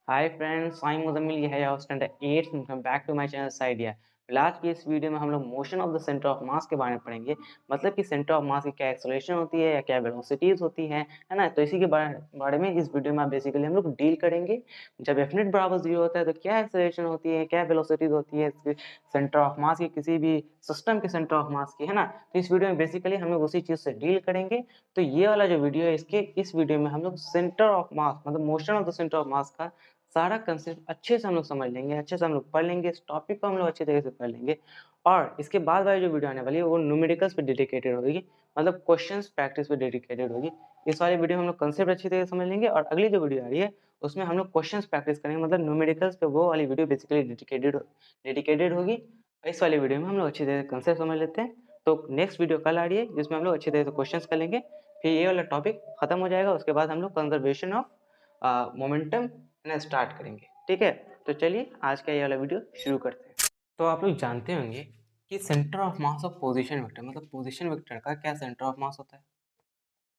Hi friends, I am Muzammil, ये है your standard 8 welcome back to my channel साइडिया। आज की इस वीडियो में हम लोग motion of the centre of mass के बारे में पढ़ेंगे। मतलब कि सेंटर ऑफ मास की क्या एक्सेलरेशन होती है या क्या वेलोसिटीज़ होती हैं, है ना? तो इसी के बारे में इस वीडियो में बेसिकली हम लोग डील करेंगे। जब एफ नेट बराबर 0 होता है तो क्या एक्सेलरेशन होती है, क्या वेलोसिटीज़ होती है इसके सेंटर ऑफ मास की, किसी भी सिस्टम के सेंटर ऑफ मास की, है ना? तो इस वीडियो में बेसिकली हम लोग उसी चीज़ से डील करेंगे। तो ये वाला जो वीडियो है, इस वीडियो में हम लोग सेंटर ऑफ मास मतलब motion of the centre of मास का सारा कंसेप्ट अच्छे से हम लोग समझ लेंगे, अच्छे से हम लोग पढ़ लेंगे, इस टॉपिक को हम लोग अच्छे तरीके से पढ़ लेंगे। और इसके बाद वाली जो वीडियो आने वाली है वो न्यूमेरिकल्स पे डेडिकेटेड होगी, मतलब क्वेश्चंस प्रैक्टिस पे डेडिकेटेड होगी। इस वाली वीडियो में हम लोग कंसेप्ट अच्छी तरीके से समझ लेंगे और अगली जो वीडियो आ रही है उसमें हम लोग क्वेश्चंस प्रैक्टिस करेंगे, मतलब न्यूमेरिकल्स पे वो वाली वीडियो बेसिकली डेडिकेटेड होगी। इस वाली वीडियो में हम लोग अच्छी तरह से कंसेप्ट समझ लेते हैं। तो नेक्स्ट वीडियो कल आ रही है जिसमें हम लोग अच्छी तरह से क्वेश्चंस कर लेंगे, फिर ये वाला टॉपिक खत्म हो जाएगा। उसके बाद हम लोग कंजर्वेशन ऑफ मोमेंटम ना स्टार्ट करेंगे, ठीक है? तो चलिए आज का ये वाला वीडियो शुरू करते हैं। तो आप लोग जानते होंगे कि centre of mass of position vector, मतलब पोजीशन वेक्टर का क्या सेंटर ऑफ मास होता है,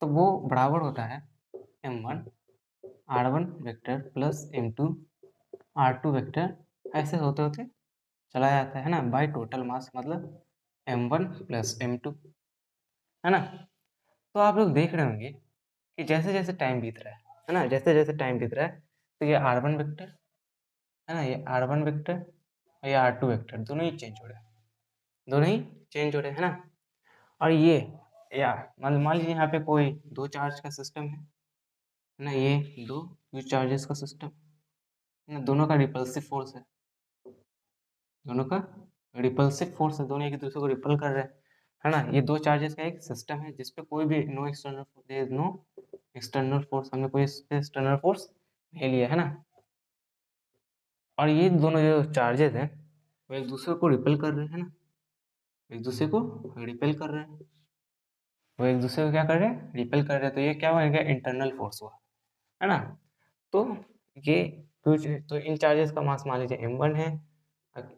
तो वो बराबर होता है m1 r1 vector plus m2 r2 vector, ऐसे होते होते चला जाता है ना, बाय टोटल मास, मतलब m1 प्लस m2, है ना? तो आप लोग देख रहे होंगे कि जैसे जैसे टाइम बीत रहा है ना, जैसे जैसे टाइम बीत रहा है तो ये r1 वेक्टर है ना, ये r1 वेक्टर और ये r2 वेक्टर दोनों ही चेंज हो रहे हैं, दोनों ही चेंज हो रहे हैं ना। और ये या मान लीजिए यहाँ पे कोई दो चार्ज का सिस्टम है ना, ये दो चार्जेस का सिस्टम है ना, दोनों का रिपल्सिव फोर्स दोनों का रिपल्सिव फोर्स है, दोनों एक दूसरे को रिपल कर रहे हैं, है ना। ये दो चार्जेस का एक सिस्टम है जिसपे कोई भी नो एक्सटर्नल फोर्स, हमने कोई एक्सटर्नल फोर्स नहीं लिया है ना। और ये दोनों जो चार्जेस हैं वो एक दूसरे को रिपेल कर रहे हैं ना, एक दूसरे को रिपेल कर रहे हैं, वो एक दूसरे को क्या कर रहे हैं, रिपेल कर रहे हैं। तो ये क्या हुआ, इनका इंटरनल फोर्स हुआ, है ना। तो ये कुछ तो इन चार्जेस का मास मान लीजिए m1 है,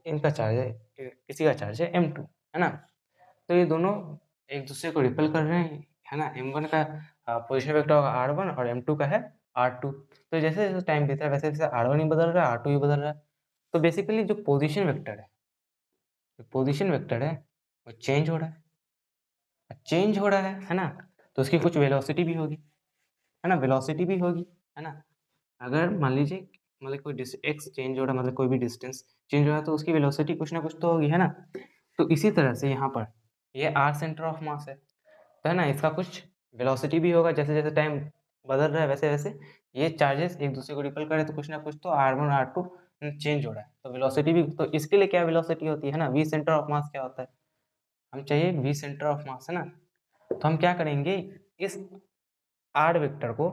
इनका चार्ज है, किसी का चार्ज है m2, है ना। तो ये दोनों एक दूसरे को रिपेल कर रहे हैं, है ना। m1 का पोजिशन वेक्टर होगा r1 और m2 का है r2। तो जैसे जैसे टाइम बीता है वैसे वैसे r1 ही बदल रहा है, r2 ही बदल रहा है। तो बेसिकली जो पोजीशन वेक्टर है वो चेंज हो रहा है ना। तो उसकी कुछ वेलोसिटी भी होगी, है ना, वेलोसिटी भी होगी, है ना। अगर मान लीजिए मतलब कोई एक्स चेंज हो रहा है, मतलब कोई भी डिस्टेंस चेंज हो रहा है तो उसकी वेलोसिटी कुछ ना कुछ तो होगी, है ना। तो इसी तरह से यहाँ पर ये आर सेंटर ऑफ मास है, तो है ना, इसका कुछ वेलोसिटी भी होगा। जैसे जैसे टाइम बदल रहा है वैसे वैसे ये चार्जेस एक दूसरे को रिपेल करे, तो कुछ ना कुछ तो r1 r2 चेंज हो रहा है, तो वेलोसिटी भी। तो इसके लिए क्या वेलोसिटी होती है ना, वी सेंटर ऑफ मास क्या होता है, हम चाहिए वी सेंटर ऑफ मास, है ना। तो हम क्या करेंगे, इस आर वेक्टर को,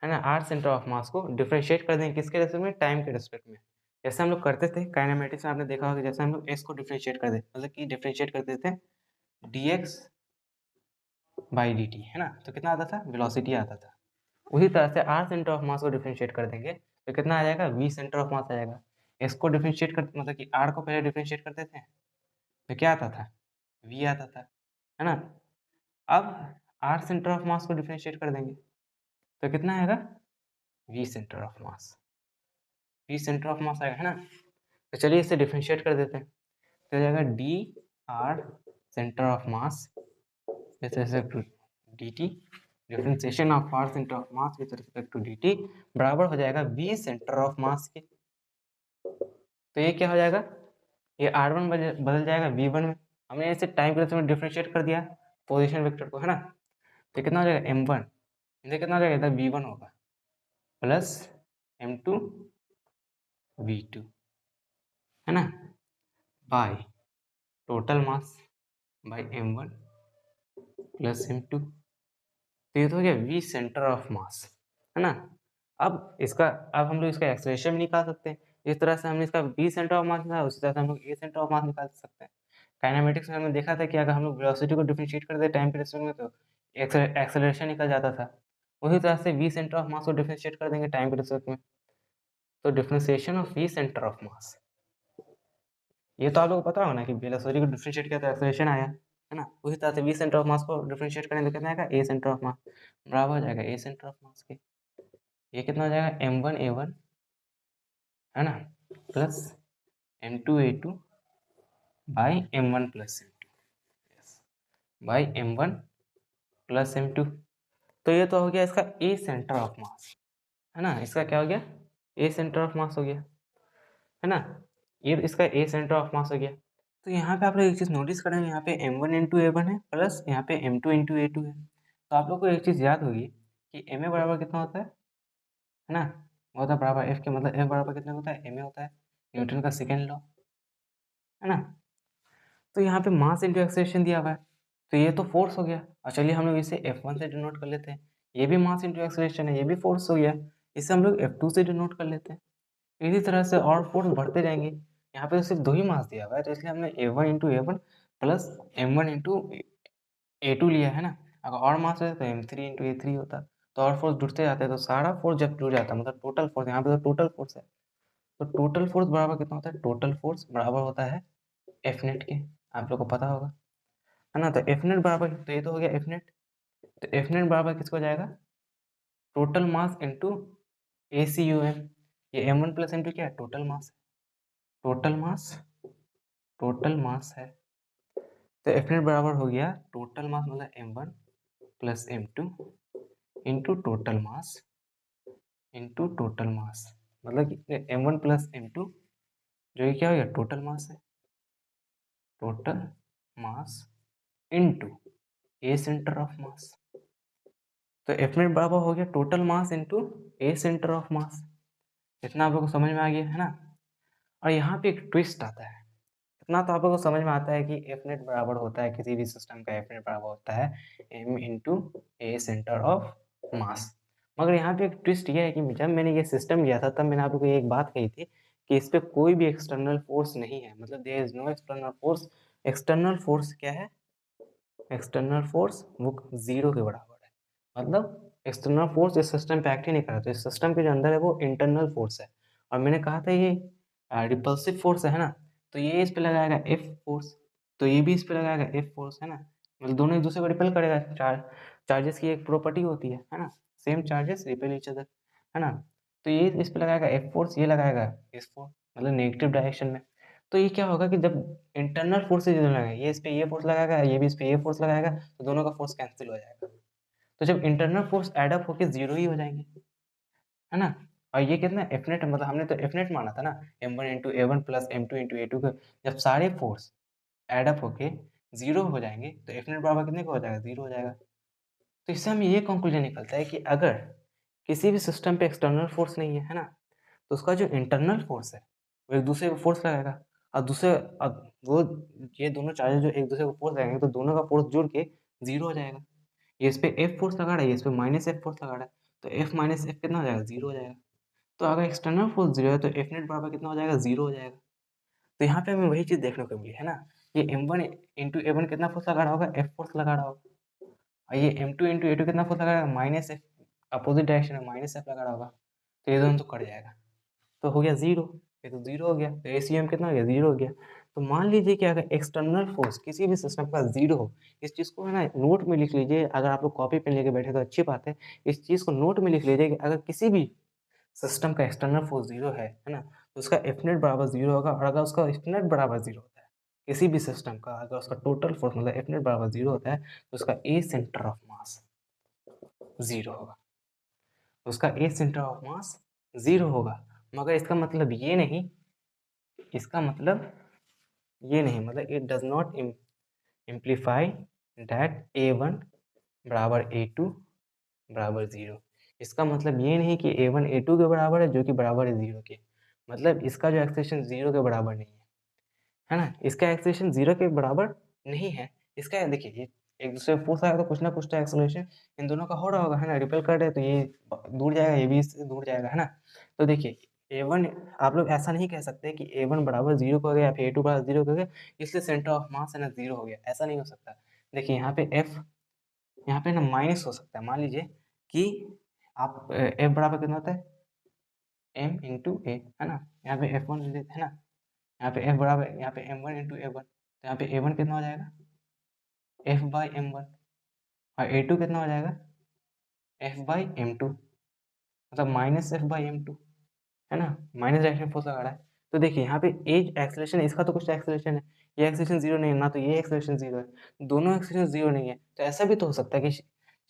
है ना, आर सेंटर ऑफ मास को डिफरेंशिएट कर देंगे किसके रेस्पेक्ट में, टाइम के रेस्पेक्ट में। जैसे हम लोग करते थे काइनेमेटिक्स में, आपने देखा होगा, जैसे हम लोग एस को डिफरेंशिएट कर देते, मतलब कि डिफरेंशिएट करते थे dx बाई dt, है ना। तो कितना आता था, वेलोसिटी आता था। उसी तरह से आर सेंटर ऑफ मास को डिफरेंशिएट कर देंगे तो कितना आ जाएगा, वी सेंटर ऑफ मास आ जाएगा। एस को डिफरेंशिएट कर, मतलब कि आर को पहले डिफरेंशिएट करते थे तो क्या आता था, वी आता था, है ना। अब आर सेंटर ऑफ मास को डिफरेंशिएट कर देंगे तो कितना आएगा, v centre of mass, we centre of mass आएगा, है ना। तो चलिए इसे डिफरेंशिएट कर देते हैं, तो जाएगा d r center of mass with respect to dt, differentiation of r center of mass with respect to dt बराबर हो जाएगा v सेंटर ऑफ मास के। तो ये क्या हो जाएगा, ये r1 बदल जाएगा v1 में। हमने इसे टाइम के रेस्पेक्ट में डिफरेंशिएट कर दिया पोजीशन वेक्टर को, है ना। तो कितना हो जाएगा m1, इधर कितना हो जाएगा, इधर v1 होगा प्लस m2 v2, है ना, by total mass by m1 plus m2। तो ये तो हो गया वी सेंटर ऑफ मास, है ना। अब हम लोग इसका एक्सेलरेशन भी निकाल सकते हैं। इस तरह से हमने इसका वी सेंटर ऑफ मास निकाला, उसी तरह से हम लोग ए सेंटर ऑफ मास निकाल सकते हैं। काइनेमेटिक्स में हमने देखा था कि अगर हम लोग वेलोसिटी को डिफरेंशिएट कर दे टाइम के रेस्पेक्ट में तो एक्सेलरेशन निकल जाता था। उसी तरह से वी सेंटर ऑफ मास को डिफरेंशिएट कर देंगे टाइम के रेस्पेक्ट में, तो differentiation of v centre of mass, ये तो आप लोगों को पता होगा ना कि वेलोसिटी को डिफरेंशिएट किया तो एक्सेलरेशन आया, है ना। उसी तरह से वी सेंटर ऑफ मास को डिफरेंशिएट करेंगे तो कितना आएगा, ए सेंटर ऑफ मास बराबर हो जाएगा ए सेंटर ऑफ मास के। ये कितना हो जाएगा m1 a1 है ना, plus m2a2 by m1 plus m2 by m1 plus m2। तो ये तो हो गया इसका ए सेंटर ऑफ मास, है ना, इसका क्या हो गया, ए सेंटर ऑफ मास हो गया, है ना, ये इसका ए सेंटर ऑफ मास हो गया। तो यहाँ पे आप लोग एक चीज़ नोटिस करेंगे, यहाँ पे m1 इंटू a1 है प्लस यहाँ पे m2 इंटू a2 है। तो आप लोग को एक चीज़ याद होगी कि ma बराबर कितना होता है ना, वो होता है बराबर f के, मतलब f बराबर कितना होता है, ma होता है, न्यूटन का सेकेंड लॉ, है ना। तो यहाँ पे मास इंटू एक्सेलरेशन दिया हुआ है, तो ये तो फोर्स हो गया। और चलिए हम लोग इसे F1 से डिनोट कर लेते हैं, ये भी मास इंटू एक्सेलरेशन है, ये भी फोर्स हो गया, इसे हम लोग F2 से डिनोट कर लेते हैं। इसी तरह से और फोर्स बढ़ते जाएंगे। यहाँ पे तो सिर्फ 2 ही मास दिया हुआ है, तो इसलिए हमने A1 into A1 plus M1 into A2 लिया है ना। अगर और मास होता तो M3 इंटू A3 होता, तो और फोर्स जुड़ते जाते हैं, तो सारा फोर्स जब जुड़ जाता है मतलब टोटल फोर्स, यहाँ पे तो टोटल फोर्स है, तो टोटल फोर्स बराबर कितना होता है, टोटल फोर्स बराबर होता है एफ नेट के, आप लोग को पता होगा, है ना। तो एफ नेट बराबर, तो ये तो हो गया एफ नेट, तो एफ नेट बराबर किसको जाएगा, total mass into a c u m, ये m one plus M two क्या है, total mass, total mass, total mass है। तो एफ नेट बराबर हो गया टोटल मास मतलब M one plus M two into total mass into total mass, मतलब कि M one plus M two जो कि क्या हो गया, टोटल मास है, total mass into a centre of mass. तो एफ नेट बराबर हो गया total mass into a centre of mass. इतना आप लोग को समझ में आ गया, है ना। और यहाँ पे एक ट्विस्ट आता है, इतना तो आप लोग को समझ में आता है कि एफ नेट बराबर होता है, किसी भी सिस्टम का एफ नेट बराबर होता है M into a centre of mass. मगर यहाँ पे एक ट्विस्ट ये है कि जब मैंने ये सिस्टम लिया था तब मैंने आप लोग को एक बात कही थी कि इस पर कोई भी एक्सटर्नल फोर्स नहीं है, मतलब there is no external force. External force क्या है, एक्सटर्नल फोर्स वो 0 के बराबर है, मतलब एक्सटर्नल फोर्स इस सिस्टम पे एक्ट ही नहीं कर रहा, तो इस सिस्टम के जो अंदर है वो इंटरनल फोर्स है। और मैंने कहा था ये रिपल्सिव फोर्स है ना, तो ये इस पे लगाएगा एफ फोर्स, तो ये भी इस पे लगाएगा एफ फोर्स, है ना, मतलब दोनों एक दूसरे को रिपेल करेगा। चार्जेस की एक प्रॉपर्टी होती है ना, same charges repel each other, है ना। तो ये इस पे लगाएगा एफ फोर्स, ये लगाएगा इस फोर्स, मतलब नेगेटिव डायरेक्शन में। तो ये क्या होगा कि जब इंटरनल फोर्सेज जो लगाएगा, ये इस पे ये फोर्स लगाएगा, ये भी इस पे ये फोर्स लगाएगा, तो दोनों का फोर्स कैंसिल हो जाएगा। तो जब इंटरनल फोर्स एड अप होके 0 ही हो जाएंगे, है ना। और ये कितना एफ नेट, मतलब हमने तो एफ नेट माना था ना, m1 into a one plus m2 into a two का, जब सारे फोर्स एड अप होके 0 हो जाएंगे तो एफ नेट बराबर कितने का हो जाएगा, 0 हो जाएगा। तो इससे हमें ये कंक्लूजन निकलता है कि अगर किसी भी सिस्टम पे एक्सटर्नल फोर्स नहीं है ना, तो उसका जो इंटरनल फोर्स है वो एक दूसरे को फोर्स लगाएगा, और दूसरे वो ये दोनों चार्जेस जो एक दूसरे को फोर्स लगाएंगे तो दोनों का फोर्स जुड़ के 0 हो जाएगा। ये इस पे एफ फोर्स लगा रहा है, ये इस पे माइनस एफ फोर्स लगा रहा है, तो एफ माइनस एफ कितना हो जाएगा, 0 हो जाएगा। तो अगर एक्सटर्नल फोर्स 0 है तो एफ नेट बराबर कितना हो जाएगा, 0 हो जाएगा। तो यहाँ पे हमें वही चीज़ देखने को मिली, है ना, ये m1 इंटू ए वन कितना फोर्स लगा रहा होगा, एफ फोर्स लगा रहा होगा, और ये m2 इंटू ए टू कितना फोर्स लगा रहा है, माइनस एफ, अपोजिट डायरेक्शन में माइनस एफ लगा रहा होगा, तो ये दोनों तो कट जाएगा, तो हो गया 0, ये तो 0 हो गया, तो एसीएम कितना हो गया, 0 हो गया। तो मान लीजिए कि अगर एक्सटर्नल फोर्स किसी भी सिस्टम का 0 हो, इस चीज़ को है ना नोट में लिख लीजिए, अगर आप लोग कॉपी पेन लेके बैठे तो अच्छी बात है, इस चीज़ को नोट में लिख लीजिए कि अगर किसी भी सिस्टम का एक्सटर्नल फोर्स 0 है ना, तो उसका एफ नेट बराबर 0 होगा, और अगर उसका एफ नेट बराबर 0 होता है किसी भी सिस्टम का, अगर उसका टोटल फोर्स मतलब एफ नेट बराबर 0 होता है तो उसका ए सेंटर ऑफ मास 0 होगा, उसका ए सेंटर ऑफ मास 0 होगा। मगर इसका मतलब ये नहीं, इसका मतलब ये नहीं, मतलब it does not imply that a one बराबर ए टू बराबर 0। इसका मतलब ये नहीं कि ए वन ए टू के बराबर है जो कि बराबर है 0 के, मतलब इसका जो एक्सेलेरेशन 0 के बराबर नहीं है ना, इसका एक्सेलेरेशन 0 के बराबर नहीं है। इसका देखिए ये एक दूसरे पे फोर्स आएगा तो कुछ ना कुछ तो एक्सेलरेशन इन दोनों का हो रहा होगा, है ना, रिपेल कर रहे हैं तो ये दूर जाएगा, ये भी इससे दूर जाएगा, है ना। तो देखिए a1, आप लोग ऐसा नहीं कह सकते कि a1 बराबर 0 हो गया या फिर a2 बराबर 0 हो गया इसलिए सेंटर ऑफ मास है ना 0 हो गया, ऐसा नहीं हो सकता। देखिए यहाँ पे f, यहाँ पे ना माइनस हो सकता है, मान लीजिए कि आप f बराबर कितना होता है m इंटू ए, है ना, यहाँ पे f1 ले लेते हैं ना, यहाँ पे f बराबर, यहाँ पे m1 इंटू ए वन, तो यहाँ पे a1 कितना हो जाएगा f बाई एम वन, और a2 कितना हो जाएगा f बाई एम टू, मतलब minus F by M two, है ना, माइनस डायरेक्शन फोर्स लगा रहा है। तो देखिए यहाँ पे एज एक्सेलरेशन, इसका तो कुछ एक्सेलरेशन है, ये एक्सेलरेशन जीरो नहीं है, ना तो ये एक्सेलरेशन जीरो है, दोनों एक्सेलरेशन जीरो नहीं है। तो ऐसा भी तो हो सकता है कि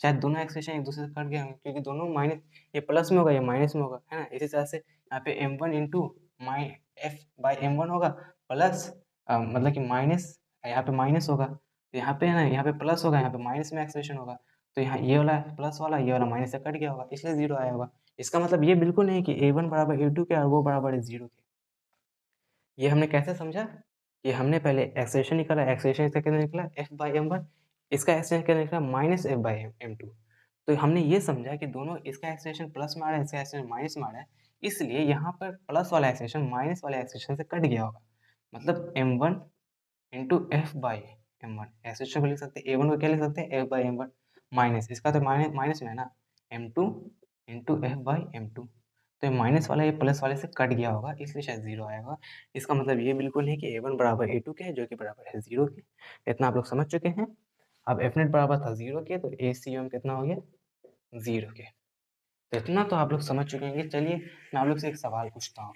शायद दोनों एक्सेलरेशन एक दूसरे से कट गए होंगे, क्योंकि दोनों माइनस, ये प्लस में होगा, ये माइनस में होगा, है ना। इसी तरह से यहाँ पे m1 into F by m1 होगा, प्लस मतलब कि माइनस, यहाँ पे माइनस होगा, तो यहाँ पे है ना, यहाँ पे प्लस होगा, यहाँ पे माइनस में एक्सेलरेशन होगा, तो यहाँ ये वाला प्लस वाला, ये वाला माइनस से कट गया होगा, इसलिए जीरो आया होगा। इसका मतलब ये बिल्कुल नहीं कि a1 बराबर a2 के और वो बराबर है जीरो के। ये हमने कैसे समझा कि हमने पहले एक्सेलरेशन निकाला, एक्सेलरेशन इसका कितना निकला f बाई m1, इसका एक्सेलरेशन कितना निकला माइनस f बाई m2। तो हमने ये समझा कि दोनों, इसका एक्सेलरेशन प्लस में आ रहा है, इसका एक्सेलरेशन माइनस में आ रहा है, इसलिए यहाँ पर प्लस वाला एक्सेलरेशन माइनस वाले एक्सेलरेशन से कट गया होगा। मतलब m1 into F by m1, acceleration को लिख सकते हैं, a1 को क्या लिख सकते हैं f बाई m1, माइनस इसका तो माइनस में है ना, m2 into F by m2। तो ये माइनस वाला ये प्लस वाले से कट गया होगा, इसलिए शायद जीरो आया होगा। इसका मतलब ये बिल्कुल नहीं कि a1 बराबर a2 के है, जो कि बराबर है जीरो के। इतना आप लोग समझ चुके हैं। अब एफ नेट बराबर था जीरो के, तो ACM कितना हो गया जीरो के। तो इतना तो आप लोग समझ चुके हैं। चलिए मैं आप लोग से एक सवाल पूछता हूँ।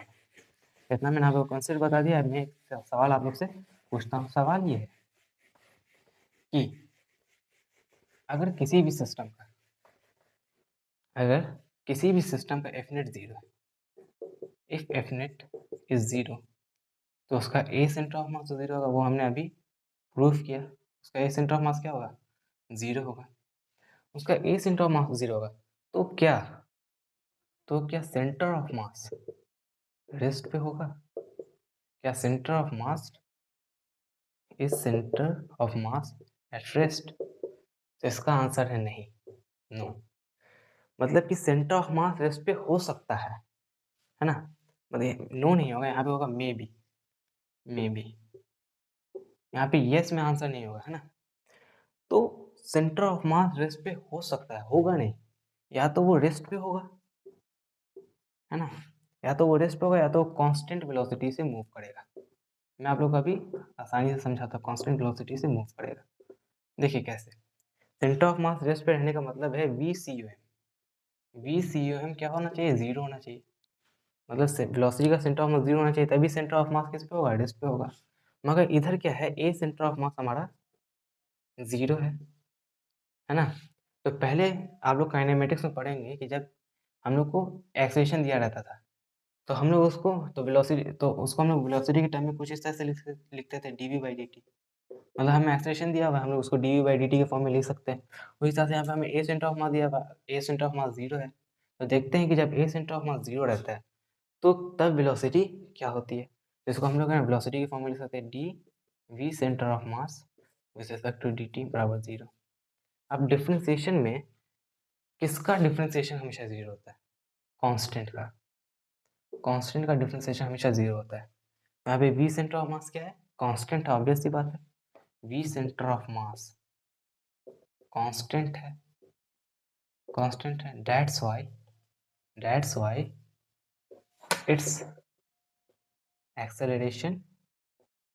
इतना मैंने आप लोग को कॉन्सेप्ट बता दिया, अब मैं एक सवाल आप लोग से पूछता हूँ। सवाल ये है कि अगर किसी भी सिस्टम का, एफ नेट जीरो है, if F net is zero, तो उसका ए सेंटर ऑफ मास जीरो होगा, वो हमने अभी प्रूफ किया। उसका ए सेंटर ऑफ मास क्या होगा जीरो होगा, उसका ए सेंटर ऑफ मास जीरो होगा। तो क्या सेंटर ऑफ मास रेस्ट पे होगा? क्या centre of mass is centre of mass at rest? तो इसका आंसर है नहीं, नो। मतलब कि सेंटर ऑफ मास रेस्ट पे हो सकता है ना, मतलब नो नहीं होगा, यहाँ पे होगा मे बी, यहाँ पे यस में आंसर नहीं होगा, है ना। तो सेंटर ऑफ मास रेस्ट पे हो सकता है, होगा नहीं, या तो वो रेस्ट पे होगा, है ना, या तो वो रेस्ट पे होगा, या तो कांस्टेंट वेलोसिटी से मूव करेगा। मैं आप लोग को अभी आसानी से समझाता हूँ, कांस्टेंट वेलोसिटी से मूव करेगा। देखिए कैसे, सेंटर ऑफ मास रेस्ट पे रहने का मतलब है VCUM क्या होना चाहिए, जीरो होना चाहिए। मतलब वेलोसिटी का सेंटर ऑफ मास जीरो होना चाहिए, तभी सेंटर ऑफ मास किस पे होगा, रेस्ट पे होगा। मगर इधर क्या है, ए सेंटर ऑफ मास हमारा जीरो है ना। तो पहले आप लोग काइनेमेटिक्स में पढ़ेंगे कि जब हम लोग को एक्सेलरेशन दिया रहता था, तो हम लोग उसको, तो वेलोसिटी, तो उसको हम लोग वेलोसिटी के टर्म में कुछ इस तरह से लिखते थे dv/dt। मतलब हमें एक्सेलरेशन दिया हुआ है, हम लोग उसको dv/dt के फॉर्म में लिख सकते हैं। उसी हिसाब से यहाँ पे हमें ए सेंटर ऑफ मास दिया हुआ है, ए सेंटर ऑफ मास जीरो है। तो देखते हैं कि जब ए सेंटर ऑफ मास जीरो रहता है, तो तब वेलोसिटी क्या होती है। तो इसको हम लोग वेलोसिटी के फॉर्म में लिख सकते हैं dv centre of mass with respect to dt बराबर जीरो। अब डिफरेंशिएशन में किसका डिफरेंशिएशन हमेशा जीरो होता है, कांस्टेंट का। कांस्टेंट का डिफरेंशिएशन हमेशा जीरो होता है। यहाँ पे v सेंटर ऑफ मास क्या है, कांस्टेंट है, ऑब्वियस सी बात है। v centre of mass constant है, दैट्स व्हाई इट्स एक्सेलरेशन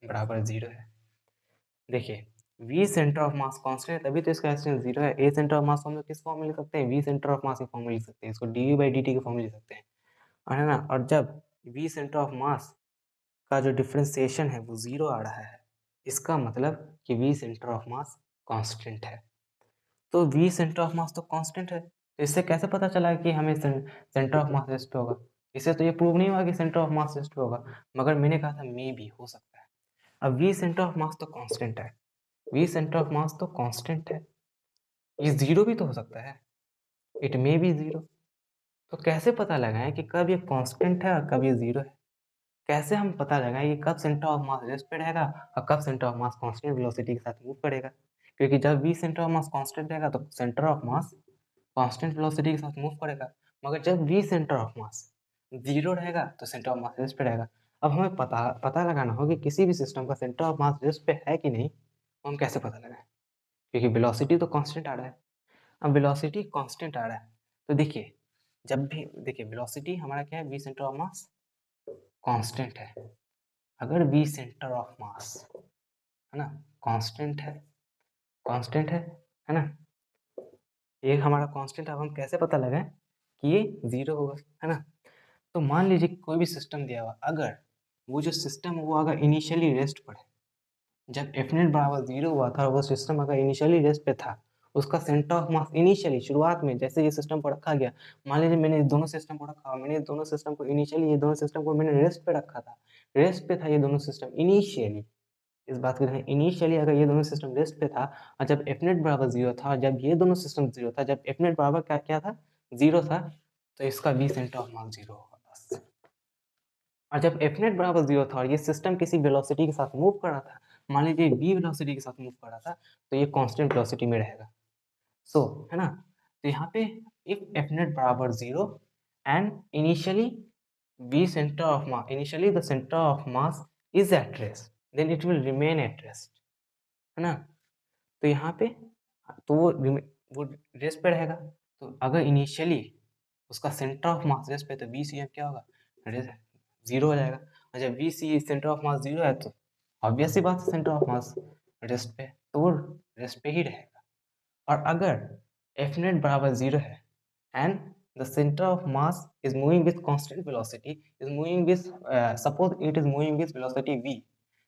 बराबर जीरो है। देखिए v centre of mass constant है, तभी तो इसका एक्सेलरेशन जीरो है। a सेंटर ऑफ मास को हम लोग किस फॉर्म में लिख सकते हैं, v सेंटर ऑफ मास के फॉर्म में लिख सकते हैं, इसको dv/dt के फॉर्म में लिख सकते हैं, और है ना। और जब v सेंटर ऑफ मास का जो डिफरेंशिएशन है वो जीरो आ रहा है, इसका मतलब कि v centre of mass constant है। तो v सेंटर ऑफ मास तो कांस्टेंट है, तो इससे कैसे पता चला कि हमें सेंटर ऑफ मास रेस्ट पे होगा? इससे तो ये प्रूव नहीं हुआ कि सेंटर ऑफ मास रेस्ट पे होगा, मगर मैंने कहा था मे भी हो सकता है। अब v सेंटर ऑफ मास तो कांस्टेंट है, ये जीरो भी तो हो सकता है, इट मे बी जीरो। तो कैसे पता लगाएं कि कब ये कांस्टेंट है और कब ये जीरो है? कैसे हम पता लगाएं कि कब सेंटर ऑफ मास रेस्ट पे रहेगा और कब centre of mass constant velocity के साथ मूव करेगा? क्योंकि जब v centre of mass constant रहेगा तो centre of mass constant velocity के साथ मूव करेगा, मगर जब v centre of mass zero रहेगा तो सेंटर ऑफ मास रेस्ट पे रहेगा। अब हमें पता लगाना होगा कि किसी भी सिस्टम का सेंटर ऑफ मास रेस्ट पे है कि नहीं, तो हम कैसे पता लगाएं? क्योंकि वेलोसिटी तो कांस्टेंट आ रहा है। अब वेलोसिटी कांस्टेंट आ रहा है, तो देखिए जब भी देखिए वेलोसिटी हमारा क्या है, v centre of mass constant है। अगर v सेंटर ऑफ मास, है ना, कांस्टेंट है ना, ये हमारा कांस्टेंट। अब हम कैसे पता लगाएं कि ये जीरो होगा, है ना। तो मान लीजिए कि कोई भी सिस्टम दिया हुआ, अगर वो जो सिस्टम है वो अगर इनिशियली रेस्ट पर है, जब एफनेट बराबर 0 हुआ था और वो सिस्टम अगर इनिशियली रेस्ट पे था, उसका सेंटर ऑफ मास इनिशियली शुरुआत में जैसे ये सिस्टम को रखा गया, मान लीजिए मैंने इस दोनों सिस्टम को रखा, मैंने इस दोनों सिस्टम को इनिशियली, ये दोनों सिस्टम को मैंने रेस्ट पे रखा था, रेस्ट पे था ये दोनों सिस्टम इनिशियली, इस बात को ध्यान, इनिशियली अगर ये दोनों सिस्टम रेस्ट पे था और जब एफनेट बराबर 0 था और जब ये दोनों सिस्टम 0 था, जब एफनेट बराबर क्या क्या था 0 था, तो इसका वी सेंटर ऑफ मास 0 होगा बस। और जब एफनेट बराबर 0 था और ये सिस्टम किसी वेलोसिटी के साथ मूव कर रहा था, मान लीजिए v वेलोसिटी के साथ मूव कर रहा था, तो ये कांस्टेंट वेलोसिटी में रहेगा। सो है ना, तो यहाँ पे इफ एफनेट बराबर 0 and initially v centre of mass, initially the centre of mass is at rest, then it will remain at rest, है ना। तो यहाँ पे तो वो रेस्ट पे रहेगा, तो अगर इनिशियली उसका सेंटर ऑफ मास रेस्ट पे, तो वी सी एम क्या होगा, जीरो हो जाएगा। और जब V C centre of mass zero है, तो ऑब्वियस सी बात है सेंटर ऑफ मास रेस्ट पे, तो वो रेस्ट पे ही रहेगा। और अगर एफ नेट बराबर 0 है and the centre of mass is moving with constant velocity, is moving with suppose it is moving with velocity v,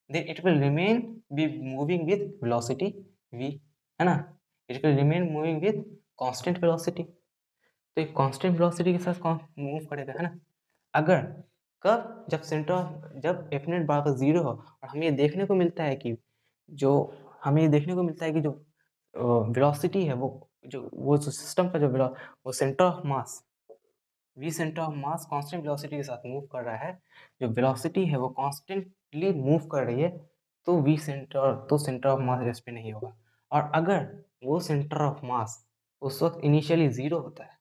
then it will remain be moving with velocity v, है ना, it will remain moving with constant velocity, तो एक constant velocity के साथ move करेगा, है ना। अगर कब, जब सेंटर, जब एफ नेट बराबर 0 हो और हमें ये देखने को मिलता है कि जो हमें ये देखने को मिलता है कि जो वेलोसिटी है वो जो सिस्टम का जो वो centre of mass, we centre of mass constant velocity के साथ मूव कर रहा है, जो वेलोसिटी है वो कांस्टेंटली मूव कर रही है, तो वी सेंटर, तो सेंटर ऑफ मास रेस्ट पे नहीं होगा। और अगर वो सेंटर ऑफ मास उस वक्त इनिशियली 0 होता है,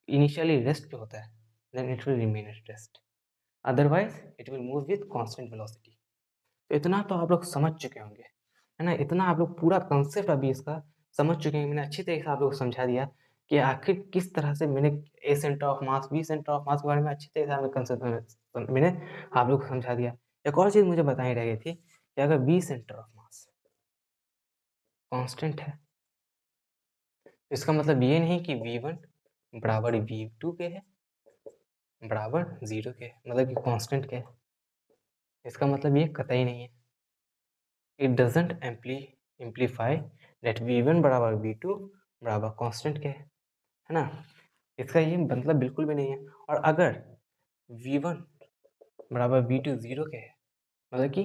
इनिशियली रेस्ट पे होता है, then it will remain at rest, otherwise it will move with constant velocity. तो इतना तो आप लोग समझ चुके होंगे, है ना, इतना आप लोग पूरा कॉन्सेप्ट अभी इसका समझ चुके हैं। मैंने अच्छी तरीके से आप लोग को समझा दिया कि आखिर किस तरह से मैंने A centre of mass, B centre of mass के बारे में अच्छी तरीके से मैंने आप लोग को समझा दिया। एक और चीज़ मुझे बताई रह गई थी कि अगर B centre of mass constant है, इसका मतलब ये नहीं कि v1 बराबर v2 के है बराबर 0 के, मतलब कि कांस्टेंट के, इसका मतलब ये कतई नहीं है। It doesn't amplify that v1 बराबर v2 बराबर कांस्टेंट के, है ना, इसका ये मतलब बिल्कुल भी नहीं है। और अगर v1 बराबर v2 0 के है, मतलब कि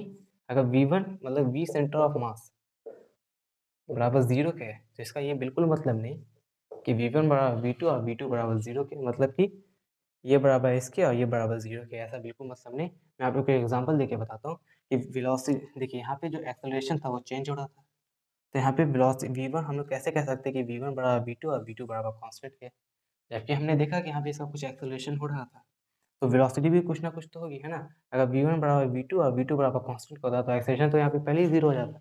अगर v1 मतलब v सेंटर ऑफ मास बराबर 0 के है, तो इसका ये बिल्कुल मतलब नहीं कि v1 बराबर v2 और v2 बराबर 0 के, मतलब कि ये बराबर इसके और ये बराबर 0 के, ऐसा बिल्कुल मतलब नहीं। मैं आप लोग को एग्जांपल देके बताता हूँ कि वेलोसिटी, देखिए यहाँ पे जो एक्सेलरेशन था वो चेंज हो रहा था, तो यहाँ पे वेलोसिटी v1 हम लोग कैसे कह सकते हैं कि v1 बराबर v2 और v2 बराबर कांस्टेंट के, जबकि हमने देखा कि यहाँ पे इसका कुछ एक्सेलरेशन हो रहा था, तो वेलोसिटी भी कुछ ना कुछ तो होगी, है ना। अगर v1 बराबर v2 और v2 बराबर कांस्टेंट होता तो एक्सेलरेशन तो यहाँ पे पहले ही 0 हो जाता।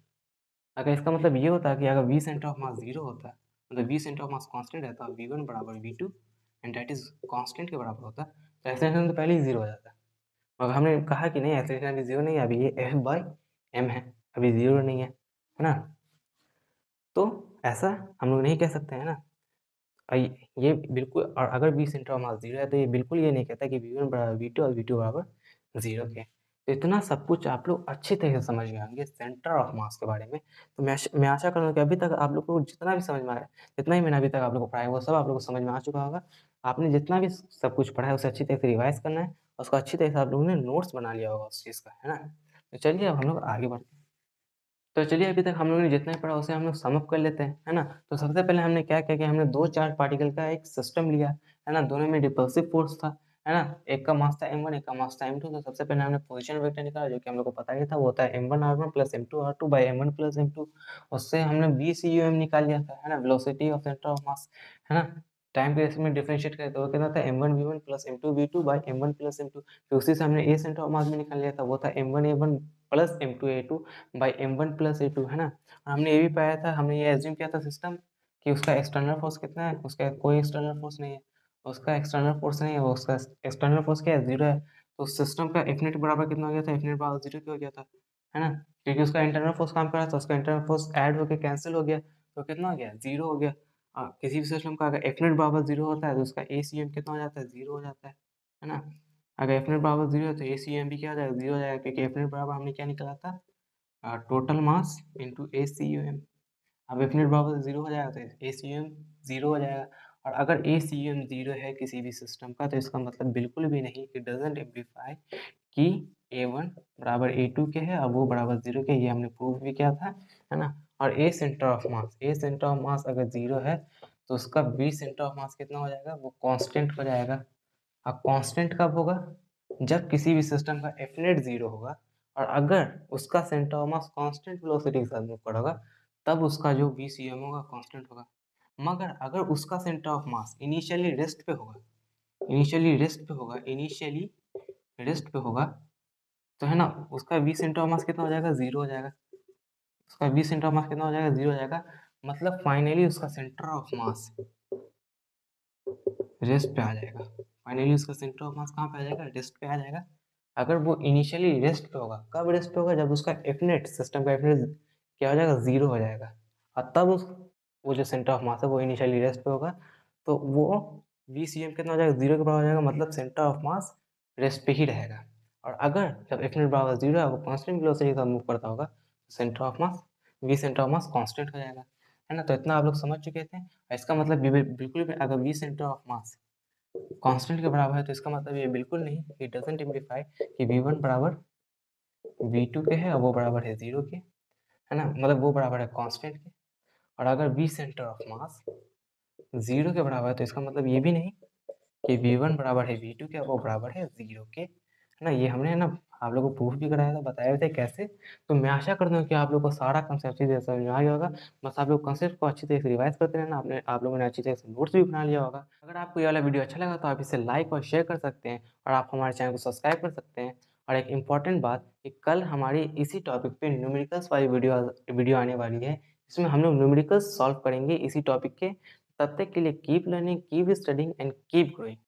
अगर इसका मतलब ये होता कि अगर v सेंटर ऑफ मास 0 होता, मतलब v centre of mass constant रहता, v1 बराबर v2 and that is constant के बराबर होता, तो एक्सेलरेशन तो पहले ही 0 हो जाता। मगर हमने कहा कि नहीं, एक्सेलरेशन अभी 0 नहीं है, अभी ये f/m है, अभी 0 नहीं है ना। तो ऐसा हम लोग नहीं कह सकते हैं ना। ये बिल्कुल, और अगर v सेंटर ऑफ मास 0 है, तो ये बिल्कुल ये नहीं कहता कि v1 बराबर v2 और v2 बराबर 0 के। तो इतना सब कुछ आप लोग अच्छी तरह से समझ गए होंगे सेंटर ऑफ मास के बारे में। तो मैं आशा करूँगा कि अभी तक आप लोग को जितना भी समझ में आया, जितना ही मैंने अभी तक आप लोग को पढ़ाया, वो सब आप लोग को समझ में आ चुका होगा। आपने जितना भी सब कुछ पढ़ा है उसे अच्छी तरह से रिवाइज़ करना है, उसको अच्छी तरह से आप लोगों ने नोट्स बना लिया होगा उस चीज़ का, है ना। तो चलिए अब हम लोग आगे बढ़ते हैं। तो चलिए अभी तक हम लोगों ने जितना ही पढ़ा उसे हम लोग सम अप कर लेते हैं, है ना। तो सबसे पहले हमने क्या किया कि हमने 2 चार्ज पार्टिकल का एक सिस्टम लिया, है ना, दोनों में रिपल्सिव फोर्स था, है ना, एक का मास था m1, एक का मास था m2। तो सबसे पहले हमने पोजीशन वेक्टर निकाला, जो कि हम लोग को पता ही था, वो होता है m1r1 plus m2r2 by m1 plus m2। उससे हमने bcum निकाल लिया था, है ना, वेलोसिटी ऑफ सेंटर ऑफ मास, है ना। टाइम के रेस्पेक्ट में डिफरेंशिएट करें तो वो कितना था m1v1 plus m2v2 by m1 plus m2। फिर उसी से हमने a सेंटर ऑफ मास भी निकाल लिया था, वो था m1a1 plus m2a2 by m1 plus a2, है ना। और हमने ये भी पाया था, हमने ये एज्यूम किया था सिस्टम कि उसका एक्सटर्नल फोर्स कितना है, उसका कोई एक्सटर्नल फोर्स नहीं है, उसका एक्सटर्नल फोर्स नहीं है, वो उसका एक्सटर्नल फोर्स क्या है, 0 है। तो सिस्टम का एफ नेट बराबर कितना हो गया था, एफ नेट बराबर 0 हो गया था, है ना, क्योंकि उसका इंटरनल फोर्स काम कर रहा था, उसका इंटरनल फोर्स ऐड होकर कैंसिल हो गया, तो कितना हो गया, 0 हो गया। किसी भी सिस्टम का अगर एफ नेट बराबर 0 होता है तो उसका ACM कितना हो जाता है, 0 हो जाता है ना। अगर एफ नेट बराबर 0 है तो ए सी यू एम भी क्या हो जाएगा, 0 हो जाएगा, क्योंकि एफ नेट बराबर हमने क्या निकाला था, total mass into a c u M. अब एफ नेट बराबर 0 हो जाएगा तो ए सी यू एम 0 हो जाएगा। और अगर ए सी यू एम 0 है किसी भी सिस्टम का, तो इसका मतलब बिल्कुल भी नहीं, इट डजेंट इम्प्लीफाई कि A1 बराबर A2 के है और वो बराबर 0 के, ये हमने प्रूव भी किया था, है ना। और A centre of mass, A centre of mass अगर 0 है तो उसका बी सेंटर ऑफ मास कितना हो जाएगा, वो कांस्टेंट हो जाएगा। अब कांस्टेंट कब होगा, जब किसी भी सिस्टम का एफ नेट 0 होगा और अगर उसका centre of mass constant velocity के साथ मूव करेगा, तब उसका जो वी सी एम होगा कांस्टेंट होगा। मगर अगर उसका centre of mass initially rest पे होगा, इनिशियली रेस्ट पे होगा, तो है ना, उसका वी सेंटर ऑफ मास कितना हो जाएगा, 0 हो जाएगा। उसका वी सेंटर ऑफ मास कितना हो जाएगा, 0 हो जाएगा। मतलब फाइनली उसका सेंटर ऑफ मास रेस्ट पे आ जाएगा। फाइनली उसका सेंटर ऑफ मास कहाँ पे आ जाएगा, रेस्ट पे आ जाएगा। अगर वो इनिशियली रेस्ट पे होगा, कब रेस्ट पे होगा, जब उसका एफ नेट, सिस्टम का एफ नेट क्या हो जाएगा, 0 हो जाएगा। और तब उस वो जो सेंटर ऑफ मास है वो इनिशियली रेस्ट पे होगा, तो वो वी सी एम कितना हो जाएगा, 0 के बराबर हो जाएगा। मतलब सेंटर ऑफ मास रेस्ट पे ही रहेगा। और अगर जब एफ नेट बराबर 0 है, वो कांस्टेंट वेलोसिटी के साथ मूव करता होगा, तो centre of mass, we centre of mass constant हो जाएगा, है ना। तो इतना आप लोग समझ चुके थे। इसका मतलब बिल्कुल भी, अगर V centre of mass constant के बराबर है तो इसका मतलब ये बिल्कुल नहीं, इट डजंट इम्प्लीफाई कि v1 बराबर v2 के है और वो बराबर है 0 के, है ना। मतलब वो बराबर है कांस्टेंट के। और अगर v सेंटर ऑफ मास 0 के बराबर है तो इसका मतलब ये भी नहीं कि v1 बराबर है v2 के और वो बराबर है 0 के, है ना। ये हमने, है ना, आप लोगों को प्रूफ भी कराया था, बताए थे कैसे। तो मैं आशा करता हूँ कि आप लोगों को सारा कंसेप्ट अच्छी तरह समझ में आ गया होगा। बस आप लोग कंसेप्ट को अच्छी तरह से रिवाइज करते रहना। आप लोगों ने अच्छी तरह से नोट्स भी बना लिया होगा। अगर आपको ये वाला वीडियो अच्छा लगा तो आप इसे लाइक और शेयर कर सकते हैं, और आप हमारे चैनल को सब्सक्राइब कर सकते हैं। और एक इम्पॉर्टेंट बात कि कल हमारी इसी टॉपिक पे न्यूमेरिकल्स वाली वीडियो आने वाली है, इसमें हम लोग न्यूमेरिकल्स सॉल्व करेंगे इसी टॉपिक के। तब तक के लिए keep learning, keep studying and keep growing.